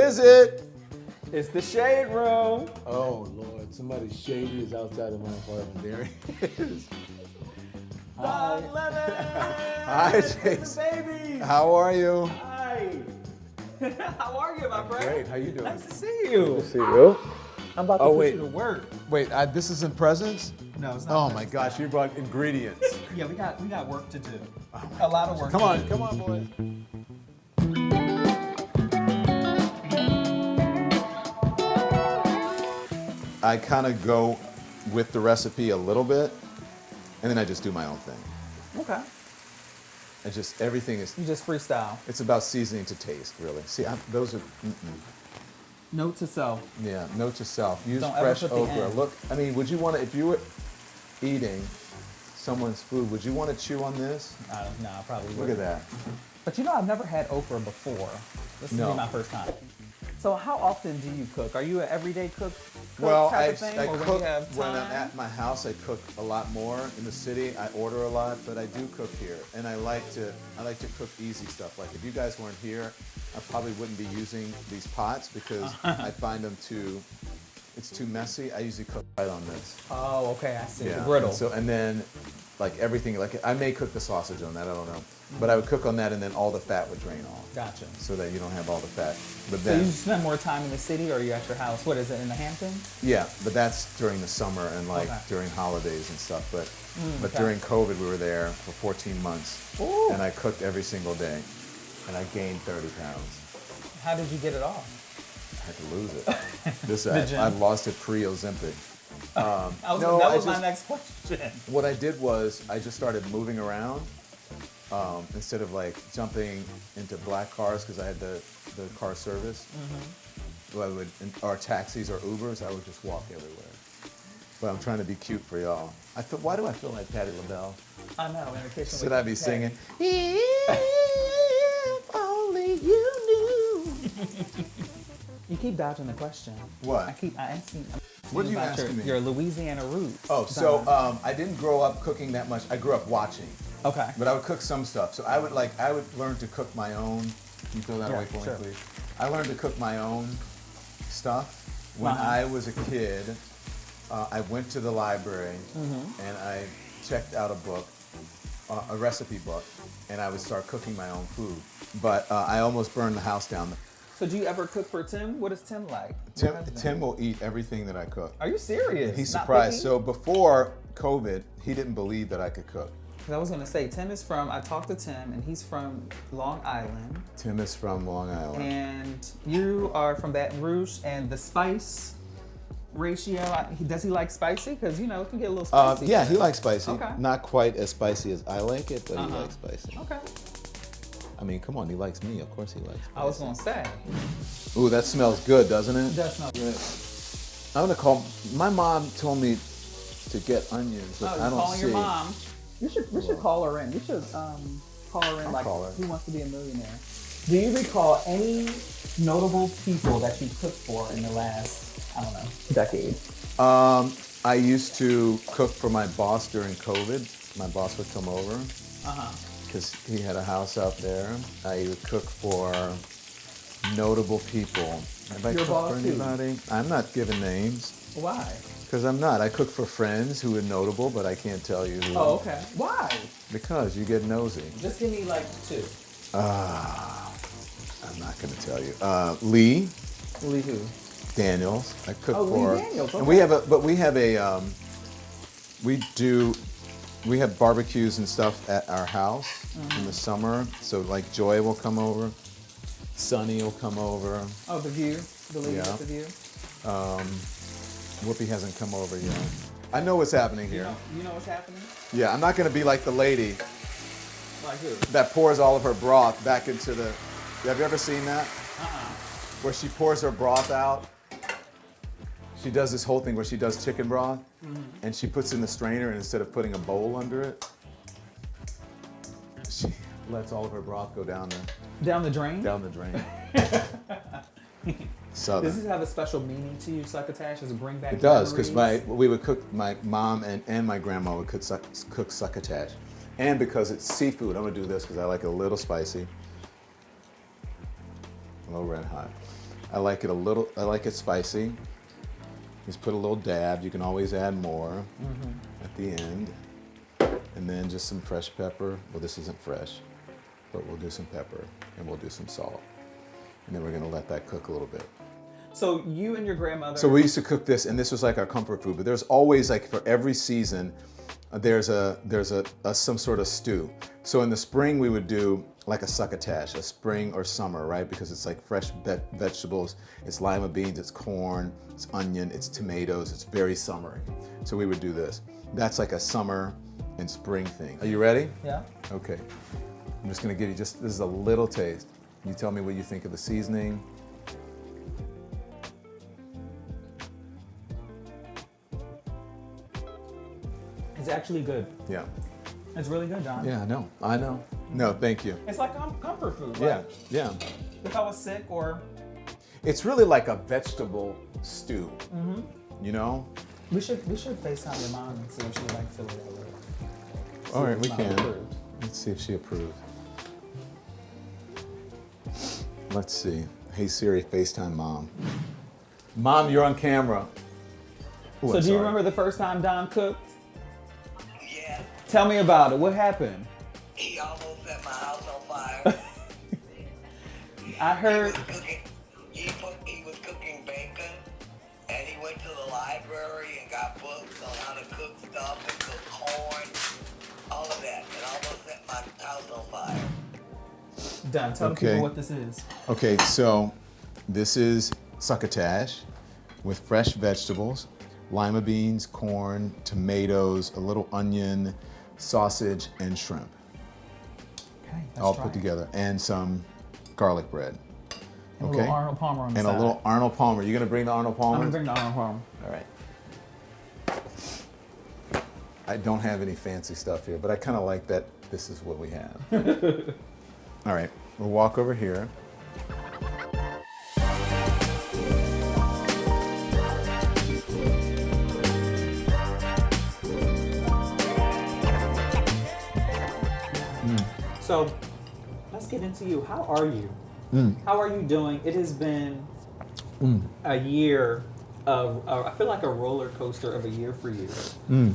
is it? It's the Shade Room. Oh, Lord. Somebody shady is outside of my apartment. There he is. Hi. Hi, Jason. Babies. How are you? Hi. How are you, my friend? Great. How you doing? Nice to see you. See you. I'm about to put you to work. Wait, this isn't presents? No, it's not. Oh, my gosh. You brought ingredients. Yeah, we got work to do. A lot of work. Come on, boys. I kind of go with the recipe a little bit, and then I just do my own thing. Okay. Everything is, You just freestyle. it's about seasoning to taste, really. See, those are, Note to self. yeah, note to self. Use Don't ever fresh put the okra. N. Look, I mean, would you want to, if you were eating someone's food, would you want to chew on this? No, I probably Look wouldn't. at that. But you know, I've never had okra before. This will No. be my first time. So how often do you cook? Are you an everyday cook Well, type I of thing? cook Or when you have when I'm time? at my house. I cook a lot more. In the city, I order a lot, but I do cook here, and I like to cook easy stuff. Like if you guys weren't here, I probably wouldn't be using these pots because I find them it's too messy. I usually cook right on this. Oh, okay, I see. Yeah. Brittle. And then like everything, like I may cook the sausage on that. I don't know, but I would cook on that, and then all the fat would drain off. Gotcha. So that you don't have all the fat. But So then you spend more time in the city, or are you at your house? What is it, in the Hamptons? yeah, but that's during the summer and like Okay. during holidays and stuff. But okay. during COVID, we were there for 14 months, Ooh. and I cooked every single day, and I gained 30 pounds. How did you get it off? I had to lose it. This The gym. I lost it pre-Ozempic. That No, was I my just- next question. What I did was I just started moving around instead of like jumping into black cars because I had the car service. Or taxis or Ubers. I would just walk everywhere. But I'm trying to be cute for y'all. Why do I feel like Patti LaBelle? I know, in the kitchen. Should with I be Patty. singing? If only you knew. You keep dodging the question. What? I asking. What are you about asking me? Your Louisiana roots. Oh, so I didn't grow up cooking that much. I grew up watching, Okay. but I would cook some stuff. So I would learn to cook my own. Can you throw that Yeah, away for sure. me, please? I learned to cook my own stuff when Uh-huh. I was a kid. I went to the library Mm-hmm. and I checked out a book, a recipe book, and I would start cooking my own food. But I almost burned the house down. So do you ever cook for Tim? What is Tim like? Your husband? Tim will eat everything that I cook. Are you serious? He's Not surprised. picky? So before COVID, he didn't believe that I could cook. 'Cause I was gonna say, I talked to Tim, and he's from Long Island, Tim is from Long Island. and you are from Baton Rouge, and the spice ratio, does he like spicy? Because, it can get a little spicy. Yeah, he likes spicy. Okay. Not quite as spicy as I like it, but he Uh-huh. likes spicy. Okay. I mean, come on, he likes me. Of course he likes spicy. I was gonna say, Ooh, that smells good, doesn't it? that's not good. I'm gonna call. My mom told me to get onions, but Oh, I you're don't calling see. your mom. We should call her in. We should call her in, I'll like, call her. Who Wants to Be a Millionaire? Do you recall any notable people that you cooked for in the last, I don't know, decade? I used to cook for my boss during COVID. My boss would come over because he had a house out there. I would cook for notable people. Have I Your cooked boss for who? anybody? I'm not giving names. Why? Because I'm not. I cook for friends who are notable, but I can't tell you who. Oh, okay. Why? Because you get nosy. Just give me like two. I'm not going to tell you. Lee Lee who? Daniels. I cook Oh, Lee for. Daniels, And okay. we have barbecues and stuff at our house in the summer. So like Joy will come over, Sonny will come over. Oh, The View. The lady Yeah. with The View. Whoopi hasn't come over yet. I know what's happening here. You know what's happening? Yeah, I'm not going to be like the lady Like who? that pours all of her broth back into the. Have you ever seen that? Where she pours her broth out. She does this whole thing where she does chicken broth, and she puts it in the strainer, and instead of putting a bowl under it, she lets all of her broth go down the Down the drain? drain. Southern. Does this have a special meaning to you, Succotash? Does it bring back It does, because memories? we would cook. My mom and my grandma would cook succotash, and because it's seafood, I'm gonna do this because I like it a little spicy, a little red hot. I like it a little. I like it spicy. Just put a little dab. You can always add more at the end, and then just some fresh pepper. Well, this isn't fresh, but we'll do some pepper and we'll do some salt, and then we're gonna let that cook a little bit. So you and your grandmother. So we used to cook this, and this was like our comfort food. But there's always, like, for every season, there's some sort of stew. So in the spring we would do like a succotash, a spring or summer, right? Because it's like fresh vegetables, it's lima beans, it's corn, it's onion, it's tomatoes, it's very summery. So we would do this. That's like a summer and spring thing. Are you ready? Yeah. Okay. I'm just gonna give you this is a little taste. You tell me what you think of the seasoning. It's actually good. Yeah. It's really good, John. Yeah, I know. No, thank you. It's like comfort food. Yeah, Like, yeah. if I was sick or. It's really like a vegetable stew. You know? We should FaceTime your mom and see if she likes it or whatever. All right, we Mom can. approved. Let's see if she approves. Let's see. Hey Siri, FaceTime mom. Mom, you're on camera. Ooh, So I'm do you sorry. remember the first time Don cooked? Yeah, Tell me about it. What happened? he almost set my house on fire. I heard. He was cooking bacon, and he went to the library and got books on how to cook stuff and cook corn, all of that, and almost set my house on fire. Don, tell the Okay. people what this is. Okay, so this is succotash with fresh vegetables, lima beans, corn, tomatoes, a little onion, sausage, and shrimp. Okay, let's All try put it. together, and some garlic bread. And a Okay. little Arnold Palmer on the And side. a little Arnold Palmer. You gonna bring the Arnold I'm Palmer? gonna bring the Arnold Palmer. All right. I don't have any fancy stuff here, but I kind of like that this is what we have. All right, we'll walk over here. So, let's get into you. How are you? How are you doing? It has been a year of, I feel like a roller coaster of a year for you.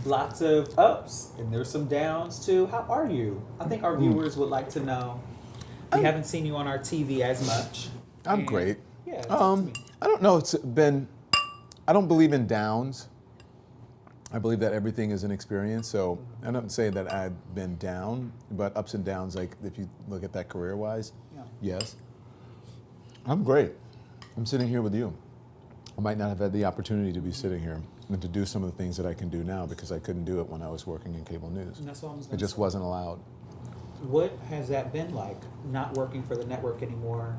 Lots of ups, and there's some downs too. How are you? I think our viewers would like to know. We haven't seen you on our TV as much. I'm And- great. Yeah. talk to me. I don't know. It's been. I don't believe in downs. I believe that everything is an experience. So I don't say that I've been down, but ups and downs. Like if you look at that career-wise, Yeah. yes. I'm great. I'm sitting here with you. I might not have had the opportunity to be sitting here and to do some of the things that I can do now because I couldn't do it when I was working in cable news. And that's what I was It gonna just say. wasn't allowed. What has that been like, not working for the network anymore?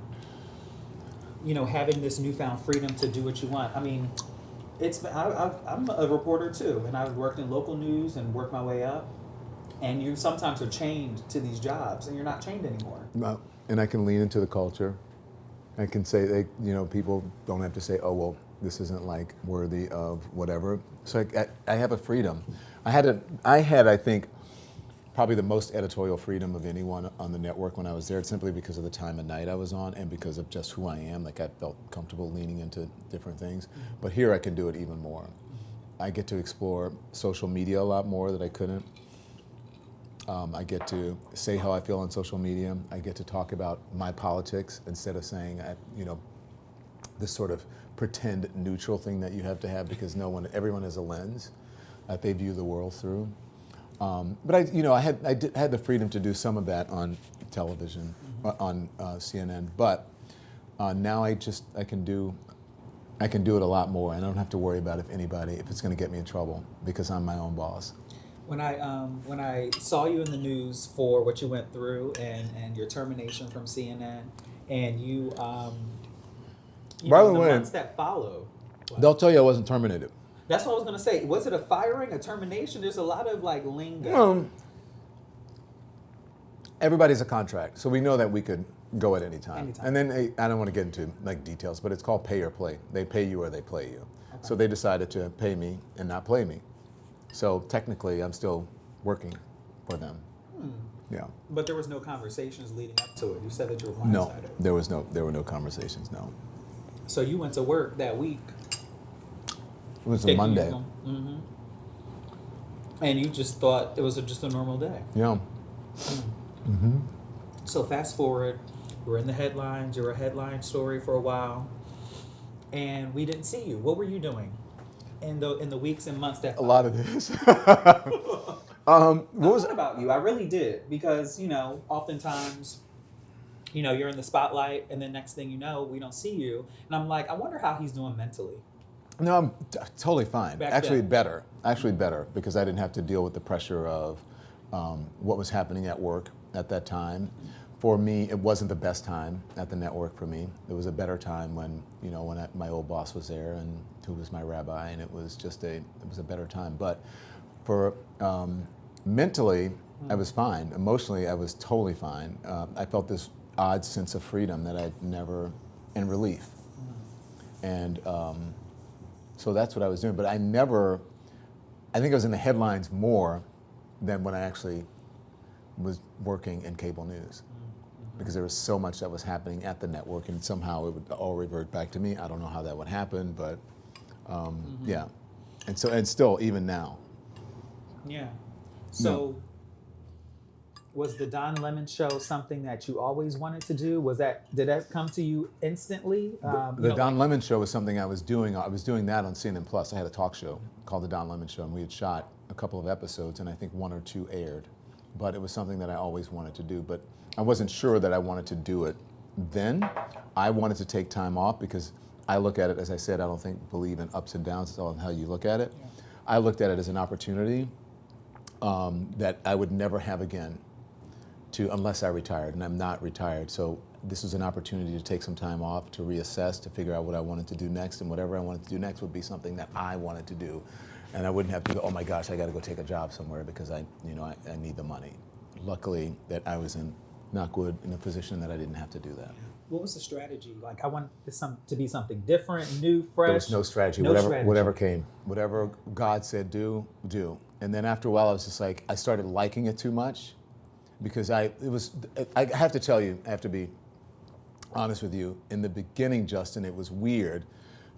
You know, having this newfound freedom to do what you want. I mean, it's been, I'm a reporter too, and I've worked in local news and worked my way up. And you sometimes are chained to these jobs, and you're not chained anymore. And I can lean into the culture. I can say, people don't have to say, oh, well, this isn't like worthy of whatever. So I have a freedom. I had, I think, probably the most editorial freedom of anyone on the network when I was there, simply because of the time of night I was on and because of just who I am. Like I felt comfortable leaning into different things. But here I can do it even more. I get to explore social media a lot more that I couldn't. I get to say how I feel on social media. I get to talk about my politics instead of saying, this sort of pretend neutral thing that you have to have because everyone has a lens that they view the world through. But I had the freedom to do some of that on television, on CNN. But now I can do it a lot more, and I don't have to worry about if it's going to get me in trouble because I'm my own boss. When I saw you in the news for what you went through and your termination from CNN, and you By the the way, months that follow. They'll tell you I wasn't terminated. That's what I was gonna say. Was it a firing, a termination? There's a lot of like lingo. Everybody's a contract, so we know that we could go at any time. Anytime. And then I don't want to get into like details, but it's called pay or play. They pay you or they play you. Okay. So they decided to pay me and not play me. So technically, I'm still working for them. Yeah. But there was no conversations leading up to it. You said that you were No, blindsided. there were no conversations. No. So you went to work that week. It was a Monday. Mm-hmm. And you just thought it was just a normal day. Yeah. Mm-hmm. So fast forward, we're in the headlines. You were a headline story for a while, and we didn't see you. What were you doing in the weeks and months that A lot of this. I thought about you. I really did because oftentimes, you're in the spotlight, and then next thing you know, we don't see you, and I'm like, I wonder how he's doing mentally. No, I'm totally fine. Back Actually, then. better. Actually, better because I didn't have to deal with the pressure of what was happening at work at that time. For me, it wasn't the best time at the network for me. It was a better time when my old boss was there and who was my rabbi, and it was a better time. But for mentally, I was fine. Emotionally, I was totally fine. I felt this odd sense of freedom that I'd never, and relief. And so that's what I was doing. But I think I was in the headlines more than when I actually was working in cable news. Because there was so much that was happening at the network, and somehow it would all revert back to me. I don't know how that would happen, but yeah. And still, even now. Yeah. So, was the Don Lemon show something that you always wanted to do? Did that come to you instantly? The Don Lemon show was something I was doing. I was doing that on CNN Plus. I had a talk show called the Don Lemon Show, and we had shot a couple of episodes, and I think 1 or 2 aired. But it was something that I always wanted to do. But I wasn't sure that I wanted to do it then. I wanted to take time off because I look at it, as I said, I don't believe in ups and downs. It's all in how you look at it. Yeah. I looked at it as an opportunity that I would never have again unless I retired, and I'm not retired. So this was an opportunity to take some time off, to reassess, to figure out what I wanted to do next, and whatever I wanted to do next would be something that I wanted to do. And I wouldn't have to go, oh my gosh, I got to go take a job somewhere because I need the money. Luckily that I was in a position that I didn't have to do that. What was the strategy? Like, I want this to be something different, new, fresh. There was no strategy. Whatever came, whatever God said do. And then after a while, I was just like, I started liking it too much because I have to tell you, I have to be honest with you. In the beginning, Justin, it was weird,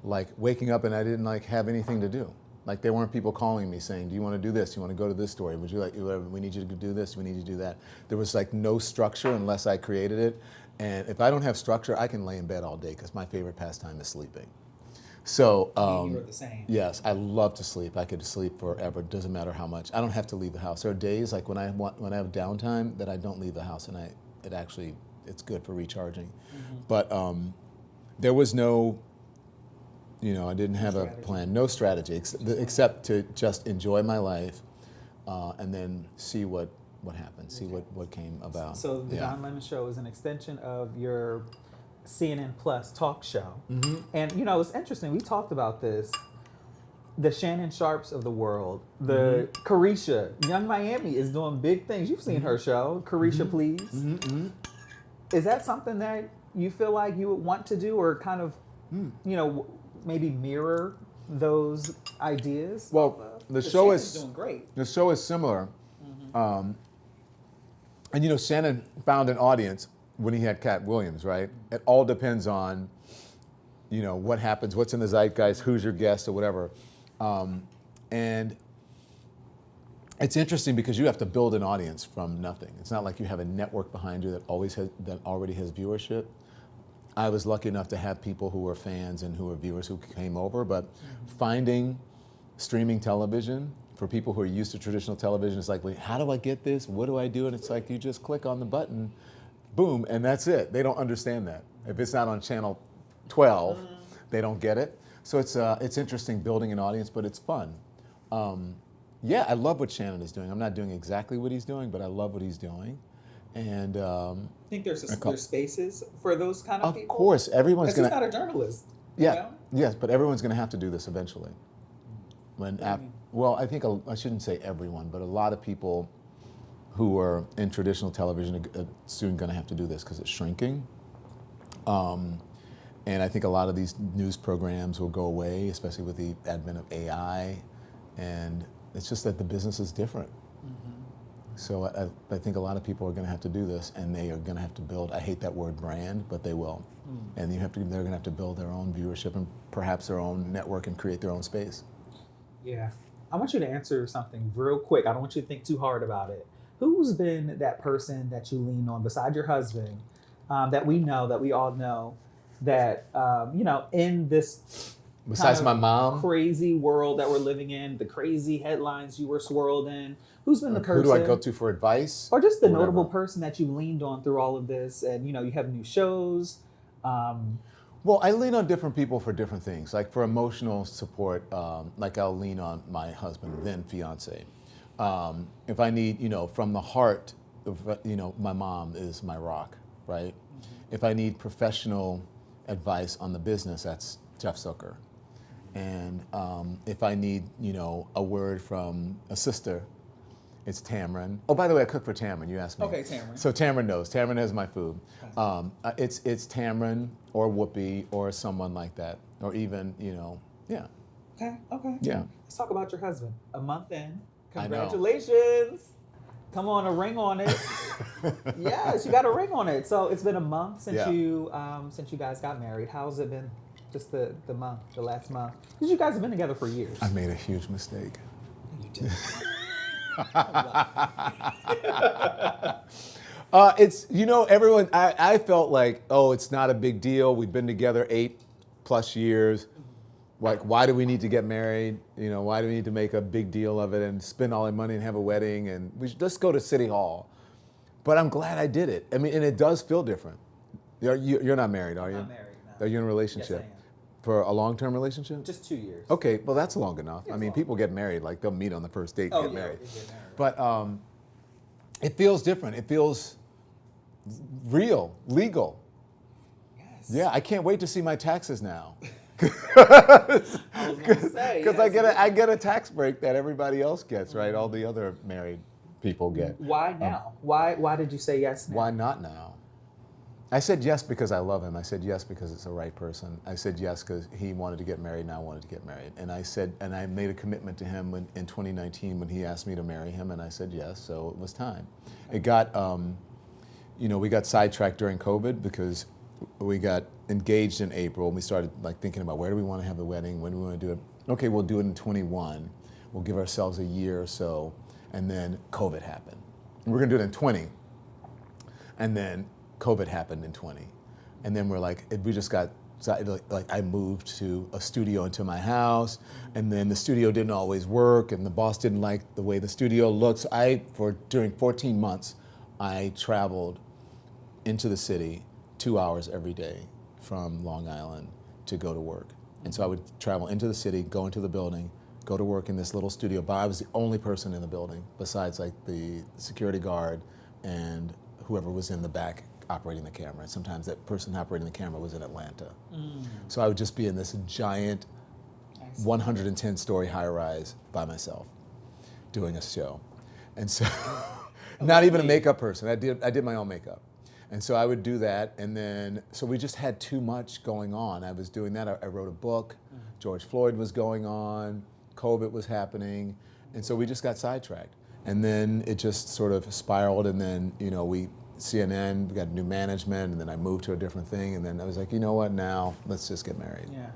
like waking up and I didn't have anything to do. Like there weren't people calling me saying, do you want to do this? Do you want to go to this story? Would you like, we need you to do this, we need you to do that. There was no structure unless I created it. And if I don't have structure, I can lay in bed all day because my favorite pastime is sleeping. So you were the same. Yes, I love to sleep. I could sleep forever. It doesn't matter how much. I don't have to leave the house. There are days when I have downtime that I don't leave the house, and it's good for recharging. Mm-hmm. But there was no, I didn't have a plan, no strategy, except to just enjoy my life and then see what happened, see what came about. So the Don Lemon Show is an extension of your CNN Plus talk show. Mm-hmm. And, it's interesting. We talked about this. The Shannon Sharps of the world, the Carisha, Young Miami is doing big things. You've seen her show, Carisha Please. Mm-hmm. Is that something that you feel like you would want to do or kind of, maybe mirror those ideas? Well, the show is doing great. The show is similar. Mm-hmm. And Shannon found an audience when he had Cat Williams, right? It all depends on, what happens, what's in the zeitgeist, who's your guest or whatever. And it's interesting because you have to build an audience from nothing. It's not like you have a network behind you that already has viewership. I was lucky enough to have people who were fans and who were viewers who came over, but finding streaming television for people who are used to traditional television is like, wait, how do I get this? What do I do? And it's like, you just click on the button, boom, and that's it. They don't understand that. If it's not on channel 12, they don't get it. So it's interesting building an audience, but it's fun. I love what Shannon is doing. I'm not doing exactly what he's doing, but I love what he's doing. And I think there's spaces for those kind of people. Of course, everyone's going to. He's not a journalist. Yes, but everyone's going to have to do this eventually. I think I shouldn't say everyone, but a lot of people who are in traditional television are soon going to have to do this because it's shrinking. And I think a lot of these news programs will go away, especially with the advent of AI. And it's just that the business is different. So I think a lot of people are going to have to do this, and they are going to have to build. I hate that word brand, but they will. And they're going to have to build their own viewership and perhaps their own network and create their own space. Yeah. I want you to answer something real quick. I don't want you to think too hard about it. Who's been that person that you lean on beside your husband, that we all know, that in this Besides kind my of mom, crazy world that we're living in, the crazy headlines you were swirled in, who's been the person? who do I go to for advice? Or just the Whatever. notable person that you leaned on through all of this, and you have new shows. Well, I lean on different people for different things. Like for emotional support, like I'll lean on my husband, then fiance. If I need, from the heart, my mom is my rock, right? If I need professional advice on the business, that's Jeff Zucker. And if I need, a word from a sister, it's Tamron. Oh, by the way, I cook for Tamron. You asked me. Okay, Tamron. So Tamron knows. Tamron has my food. It's Tamron or Whoopi or someone like that, or even yeah. Okay. Yeah. Let's talk about your husband. A month in. I know. Congratulations. Come on, a ring on it. Yes, you got a ring on it. So it's been a month since you guys got married. How's it been? Just the last month. Because you guys have been together for years. I made a huge mistake. You did. It's everyone. I felt like, it's not a big deal. We've been together 8+ years. Like, why do we need to get married? Why do we need to make a big deal of it and spend all our money and have a wedding? And we should just go to City Hall. But I'm glad I did it. I mean, and it does feel different. You're not married, are you? I'm not married, no. Are you in a relationship? Yes, I am. For a long-term relationship? Just 2 years. Okay, well that's long enough. It's I mean, long. people get married, like they'll meet on the first date and get married. they get married. But it feels different. It feels real, legal. Yes. Yeah, I can't wait to see my taxes now. I was gonna say, Because yes. I get a tax break that everybody else gets, right? All the other married people get. Why now? Why did you say yes now? Why not now? I said yes because I love him. I said yes because it's the right person. I said yes because he wanted to get married and I wanted to get married. And I made a commitment to him in 2019 when he asked me to marry him, and I said yes, so it was time. It got, we got sidetracked during COVID because we got engaged in April and we started thinking about where do we want to have the wedding, when do we want to do it. Okay, we'll do it in 21. We'll give ourselves a year or so, and then COVID happened. And we're gonna do it in 20. And then COVID happened in 20. And then we're we just got, I moved to a studio into my house, and then the studio didn't always work, and the boss didn't like the way the studio looked. So during 14 months, I traveled into the city 2 hours every day from Long Island to go to work. And so I would travel into the city, go into the building, go to work in this little studio, but I was the only person in the building besides the security guard and whoever was in the back operating the camera. And sometimes that person operating the camera was in Atlanta. So I would just be in this giant 110-story high-rise by myself doing a show. And so, not even a makeup person. I did my own makeup. And so I would do that, and then, so we just had too much going on. I was doing that, I wrote a book, George Floyd was going on, COVID was happening, and so we just got sidetracked. And then it just sort of spiraled, and then, CNN, we got new management, and then I moved to a different thing, and then I was like, you know what, now, let's just get married. Yeah.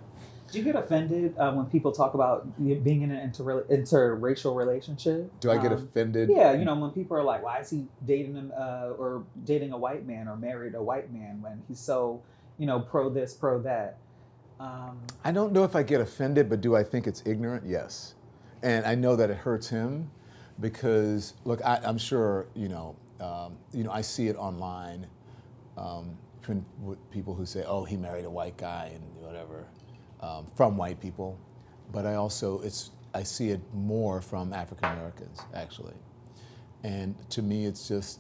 Do you get offended when people talk about being in an interracial relationship? Do I get offended? Yeah, when people are like, why is he dating or dating a white man or married a white man when he's so, pro this, pro that? I don't know if I get offended, but do I think it's ignorant? Yes. And I know that it hurts him because, look, I'm sure, I see it online from people who say, oh, he married a white guy and whatever. From white people, but I see it more from African Americans actually, and to me it's just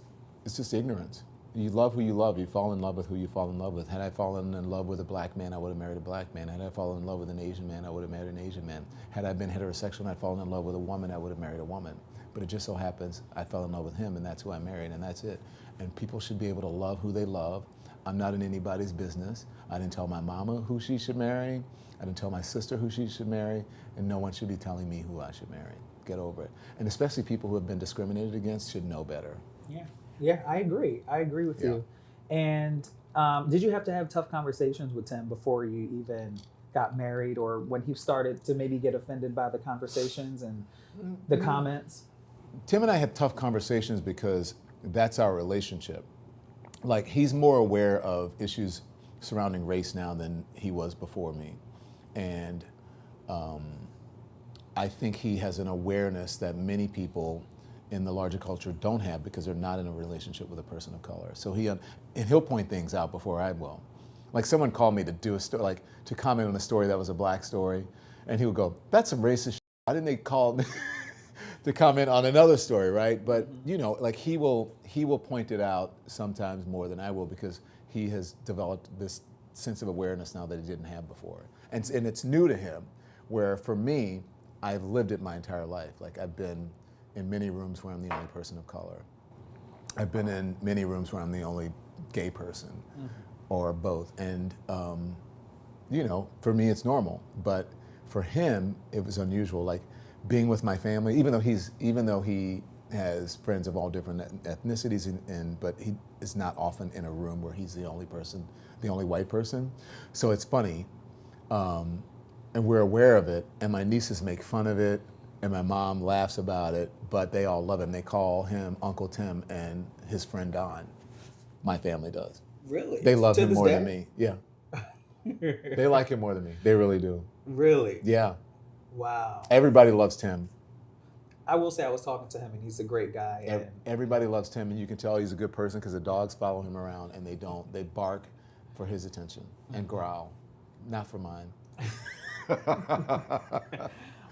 ignorance. You love who you love. You fall in love with who you fall in love with. Had I fallen in love with a black man, I would have married a black man. Had I fallen in love with an Asian man, I would have married an Asian man. Had I been heterosexual and I'd fallen in love with a woman, I would have married a woman. But it just so happens I fell in love with him, and that's who I married, and that's it. And people should be able to love who they love. I'm not in anybody's business. I didn't tell my mama who she should marry. I didn't tell my sister who she should marry, and no one should be telling me who I should marry. get over it. And especially people who have been discriminated against should know better. Yeah, I agree. I agree with Yeah. you. And did you have to have tough conversations with Tim before you even got married, or when he started to maybe get offended by the conversations and the comments? Tim and I have tough conversations because that's our relationship. Like, he's more aware of issues surrounding race now than he was before me. And I think he has an awareness that many people in the larger culture don't have because they're not in a relationship with a person of color. So and he'll point things out before I will. Like, someone called me to do a story, like to comment on a story that was a black story, and he would go, "That's some racist shit. Why didn't they call me to comment on another story, right?" But you know, like, he will point it out sometimes more than I will because he has developed this sense of awareness now that he didn't have before, and it's new to him. Where for me, I've lived it my entire life. Like, I've been in many rooms where I'm the only person of color. I've been in many rooms where I'm the only gay person, or both. And you know, for me it's normal, but for him it was unusual. Like, being with my family, even though he has friends of all different ethnicities, but he is not often in a room where he's the only white person. So it's funny, and we're aware of it, and my nieces make fun of it, and my mom laughs about it, but they all love him. They call him Uncle Tim and his friend Don. My family does. Really? They love To him this more day? than me. Yeah. They like him more than me. They really do. Really? Yeah. Wow. Everybody loves Tim. I will say I was talking to him, and he's a great guy. And Everybody loves Tim, and you can tell he's a good person because the dogs follow him around, and they bark for his attention and growl, not for mine.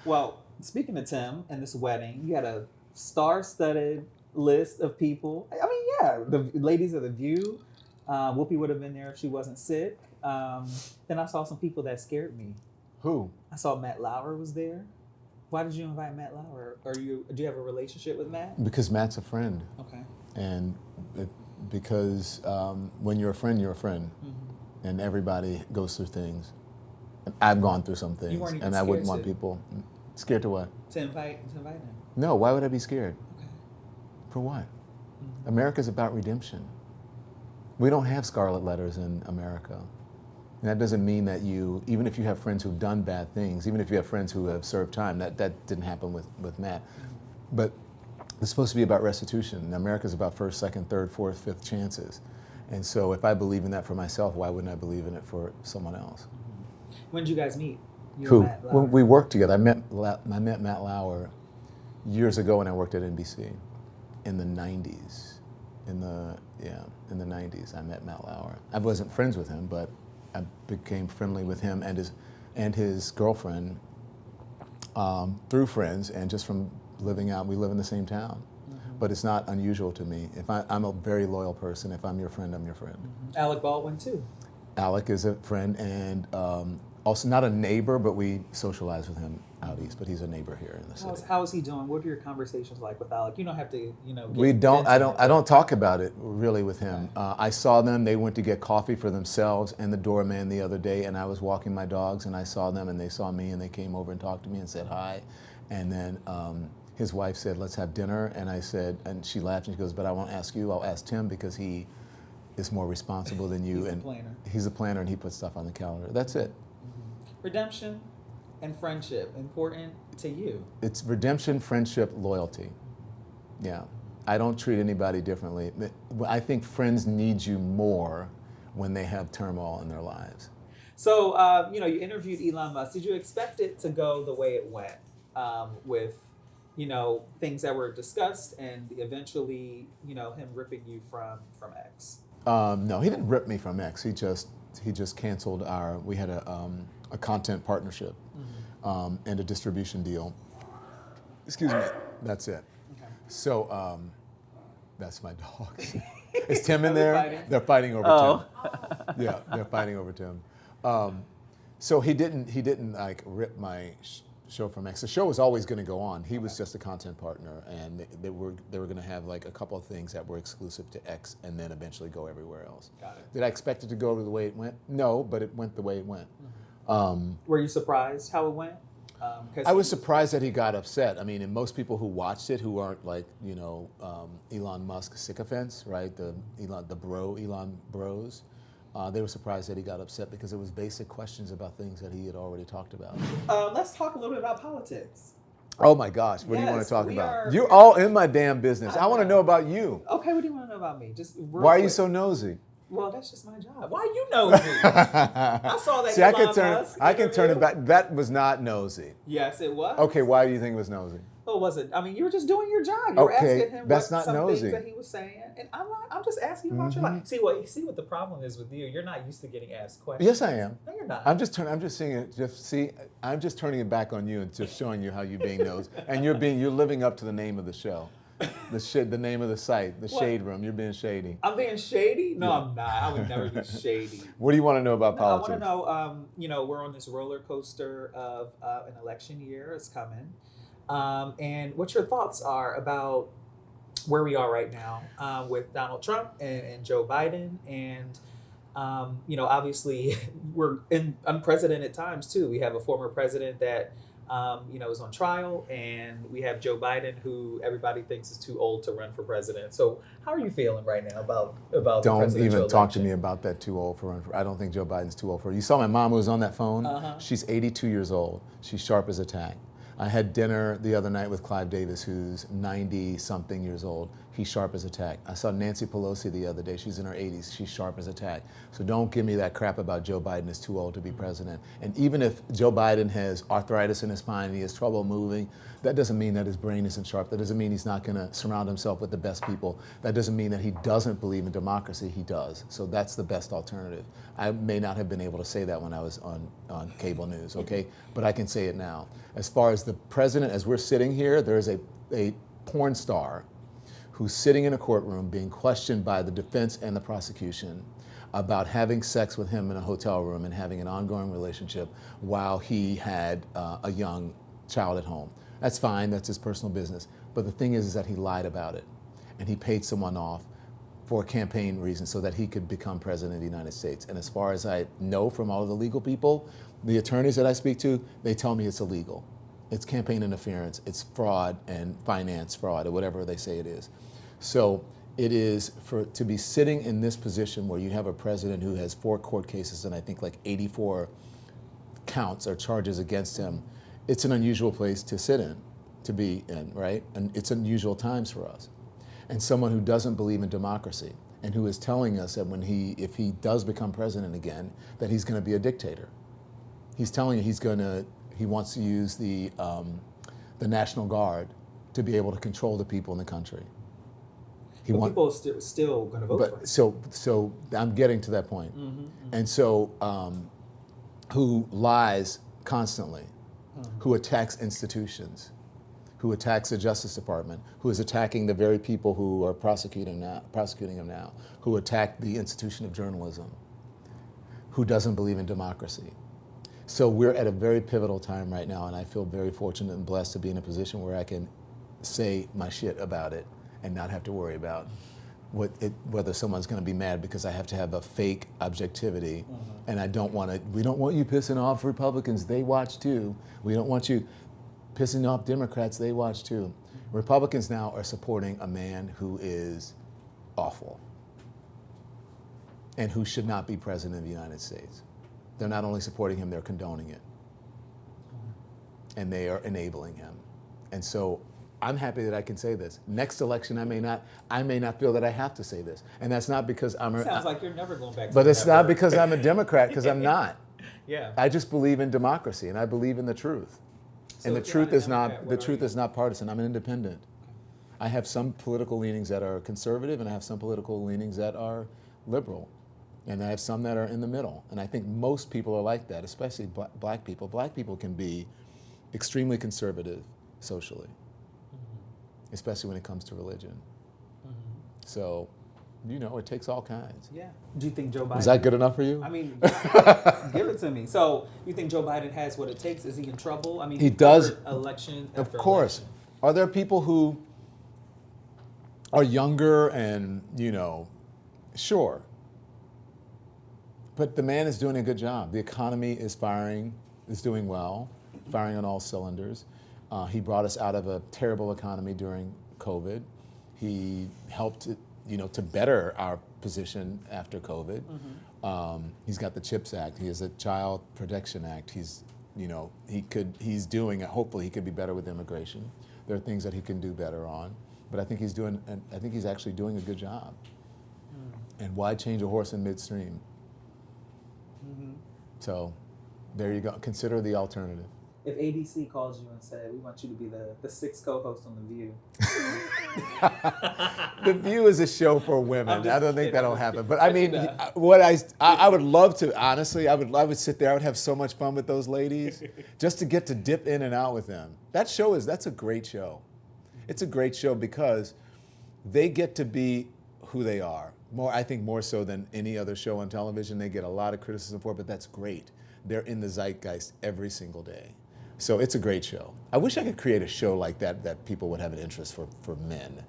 Well, speaking of Tim and this wedding, you had a star-studded list of people. I mean, yeah, the ladies of The View. Whoopi would have been there if she wasn't sick. Then I saw some people that scared me. Who? I saw Matt Lauer was there. Why did you invite Matt Lauer? Do you have a relationship with Matt? Because Matt's a friend. Okay. And because when you're a friend, you're a friend. And everybody goes through things. And I've gone through some things. You weren't even and I wouldn't scared want to? people scared to what? To invite him. No, why would I be scared? Okay. For what? America's about redemption. We don't have scarlet letters in America. And that doesn't mean that even if you have friends who've done bad things, even if you have friends who have served time, that didn't happen with Matt. But it's supposed to be about restitution. And America's about first, second, third, fourth, fifth chances. And so if I believe in that for myself, why wouldn't I believe in it for someone else? When did you guys meet? You Who? and Matt Lauer? When we worked together. I met Matt Lauer years ago when I worked at NBC in the 90s. In the 90s, I met Matt Lauer. I wasn't friends with him, but I became friendly with him and his girlfriend through friends and just from living out. We live in the same town, but it's not unusual to me. I'm a very loyal person. If I'm your friend, I'm your friend. Alec Baldwin too. Alec is a friend and also not a neighbor, but we socialize with him out east. But he's a neighbor here in the city. How is he doing? What are your conversations like with Alec? You don't have to, get We don't. I intimate. don't talk about it really with him. I saw them. They went to get coffee for themselves and the doorman the other day, and I was walking my dogs, and I saw them, and they saw me, and they came over and talked to me and said hi, and then his wife said, "Let's have dinner," and I said, and she laughed and she goes, "But I won't ask you. I'll ask Tim because he is more responsible than you." He's the and planner. He's a planner, and he puts stuff on the calendar. That's it. Redemption and friendship, important to you. It's redemption, friendship, loyalty. Yeah. I don't treat anybody differently. I think friends need you more when they have turmoil in their lives. So, you interviewed Elon Musk. Did you expect it to go the way it went with, things that were discussed and eventually, him ripping you from X? No, he didn't rip me from X. He just canceled we had a content partnership and a distribution deal. Excuse me. That's it. Okay. So that's my dog. Is Tim in Are they there? fighting? They're fighting over Tim. Yeah, they're fighting over Tim. So he didn't like rip my show from X. The show was always going to go on. He was just a content partner, and they were going to have like a couple of things that were exclusive to X, and then eventually go everywhere else. Got it. Did I expect it to go the way it went? No, but it went the way it went. Were you surprised how it went? I was surprised that he got upset. I mean, and most people who watched it, who aren't like Elon Musk sycophants, right? The Elon bros, they were surprised that he got upset because it was basic questions about things that he had already talked about. Let's talk a little bit about politics. Oh my gosh, what do you want Yes, to talk we about? are- You're all in my damn business. I want to know about you. Okay, what do you want to know about me? Just real Why are you quick. so nosy? Well, that's just my job. Why you nosy? I saw that. See, I Elon can turn. Musk I can turn it interview. back. That was not nosy. Yes, it was. Okay, why do you think it was nosy? What was it? I mean, you were just doing your job. You were Okay, asking him that's what not some nosy. things that he was saying, and I'm just asking you about your life. See what the problem is with you. You're not used to getting asked questions. Yes, I am. No, you're not. I'm just seeing it. I'm just turning it back on you and just showing you how you're being nosy, and you're living up to the name of the show, the name of the site, the What? Shade Room. You're being shady. I'm being shady? No, Yeah. I'm not. I would never be shady. What do you want to know about No, I politics? want to know, we're on this roller coaster of an election year. It's coming. And what your thoughts are about where we are right now with Donald Trump and Joe Biden. And, obviously we're in unprecedented times too. We have a former president that, is on trial, and we have Joe Biden, who everybody thinks is too old to run for president. So how are you feeling right now about the Don't presidential even talk to election? me about that too old for. I don't think Joe Biden's too old for. You saw my mom who was on that phone. Uh-huh. She's 82 years old. She's sharp as a tack. I had dinner the other night with Clive Davis, who's 90-something years old. He's sharp as a tack. I saw Nancy Pelosi the other day. She's in her 80s. She's sharp as a tack. So don't give me that crap about Joe Biden is too old to be president. And even if Joe Biden has arthritis in his spine and he has trouble moving, that doesn't mean that his brain isn't sharp. That doesn't mean he's not going to surround himself with the best people. That doesn't mean that he doesn't believe in democracy. He does. So that's the best alternative. I may not have been able to say that when I was on cable news, okay? But I can say it now. As far as the president, as we're sitting here, there's a porn star who's sitting in a courtroom being questioned by the defense and the prosecution about having sex with him in a hotel room and having an ongoing relationship while he had a young child at home. That's fine, that's his personal business. But the thing is that he lied about it, and he paid someone off for campaign reasons so that he could become president of the United States. And as far as I know from all of the legal people, the attorneys that I speak to, they tell me it's illegal. It's campaign interference, it's fraud and finance fraud, or whatever they say it is. So it is to be sitting in this position where you have a president who has 4 court cases and I think like 84 counts or charges against him. It's an unusual place to sit in, to be in, right? And it's unusual times for us. And someone who doesn't believe in democracy and who is telling us that if he does become president again, that he's going to be a dictator. He's telling you he wants to use the National Guard to be able to control the people in the country. People are still going to vote for him. So I'm getting to that point. And so who lies constantly, who attacks institutions, who attacks the Justice Department, who is attacking the very people who are prosecuting him now, who attack the institution of journalism, who doesn't believe in democracy. So we're at a very pivotal time right now, and I feel very fortunate and blessed to be in a position where I can say my shit about it and not have to worry about whether someone's going to be mad because I have to have a fake objectivity, and we don't want you pissing off Republicans, they watch too. We don't want you pissing off Democrats, they watch too. Republicans now are supporting a man who is awful and who should not be president of the United States. They're not only supporting him, they're condoning it. And they are enabling him. And so I'm happy that I can say this. Next election, I may not feel that I have to say this. And that's not because Sounds like you're never going back to but it's that not word. because I'm a Democrat, because I'm not. Yeah. I just believe in democracy and I believe in the truth. So And the if you're truth not a is not Democrat, the what are truth you? is not partisan. I'm an independent. I have some political leanings that are conservative, and I have some political leanings that are liberal, and I have some that are in the middle. And I think most people are like that, especially black people. Black people can be extremely conservative socially, especially when it comes to religion. So, it takes all kinds. Yeah. Do you think Joe Biden? Is that good enough for you? I mean, give it to me. So, you think Joe Biden has what it takes? Is he in trouble? I mean, He does. Election Of after course. election. Are there people who are younger and, sure. But the man is doing a good job. The economy is firing, is doing well. firing on all cylinders. He brought us out of a terrible economy during COVID. He helped, to better our position after COVID. He's got the CHIPS Act. He has a Child Protection Act. He's doing. Hopefully, he could be better with immigration. There are things that he can do better on, but I think he's actually doing a good job. And why change a horse in midstream? So, there you go. Consider the alternative. If ABC calls you and said, we want you to be the sixth co-host on The View. The View is a show for women. I don't think that'll happen. But I mean, I would love to, honestly, I would sit there, I would have so much fun with those ladies, just to get to dip in and out with them. That's a great show. It's a great show because they get to be who they are. I think more so than any other show on television. They get a lot of criticism for it, but that's great. They're in the zeitgeist every single day. So it's a great show. I wish I could create a show like that people would have an interest for men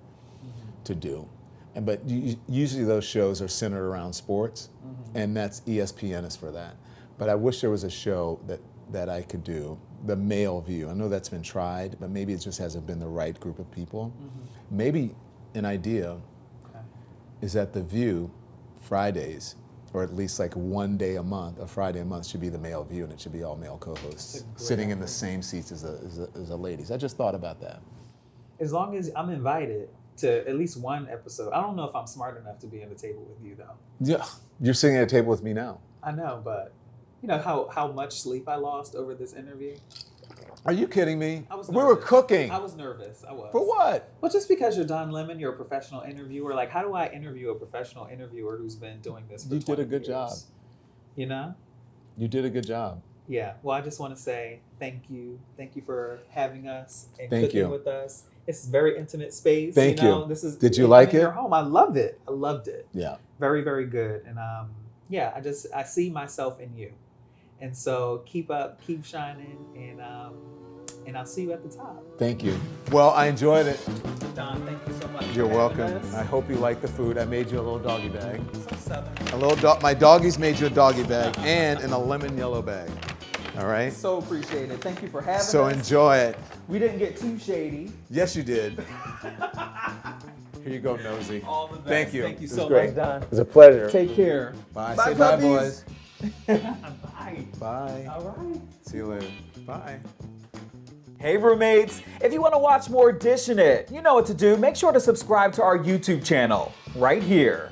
to do. But usually those shows are centered around sports, and that's ESPN is for that. But I wish there was a show that I could do, the male view. I know that's been tried, but maybe it just hasn't been the right group of people. Maybe an idea is that The View, Fridays, or at least like one day a month, a Friday a month, should be the male view, and it should be all male co-hosts sitting in the same seats as the ladies. I just thought about that. As long as I'm invited to at least one episode. I don't know if I'm smart enough to be at the table with you, though. Yeah, you're sitting at a table with me now. I know, but you know how much sleep I lost over this interview? Are you kidding me? We were cooking. I was nervous. I was. For what? Well, just because you're Don Lemon, you're a professional interviewer. Like, how do I interview a professional interviewer who's been doing this for 20 years? You did a good job. You know? You did a good job. Yeah. Well, I just want to say thank you. Thank you for having us and cooking with us. It's a very intimate space. Thank you. This is. Did you like it? Your home. I loved it. I loved it. Yeah. Very, very good. And yeah, I see myself in you. And so keep up, keep shining, and I'll see you at the top. Thank you. Well, I enjoyed it. Don, thank you so much. You're welcome. I hope you like the food. I made you a little doggy bag. So southern. My doggies made you a doggy bag and in a lemon yellow bag. All right? So appreciated. Thank you for having us. So enjoy it. We didn't get too shady. Yes, you did. Here you go, Nosy. All the best. Thank you. Thank you so much, Don. It was a pleasure. Take care. Bye. Bye, Say puppies. bye, boys. Bye. Bye. All right. See you later. Bye. Hey roommates, if you want to watch more Dishin It, you know what to do. Make sure to subscribe to our YouTube channel right here.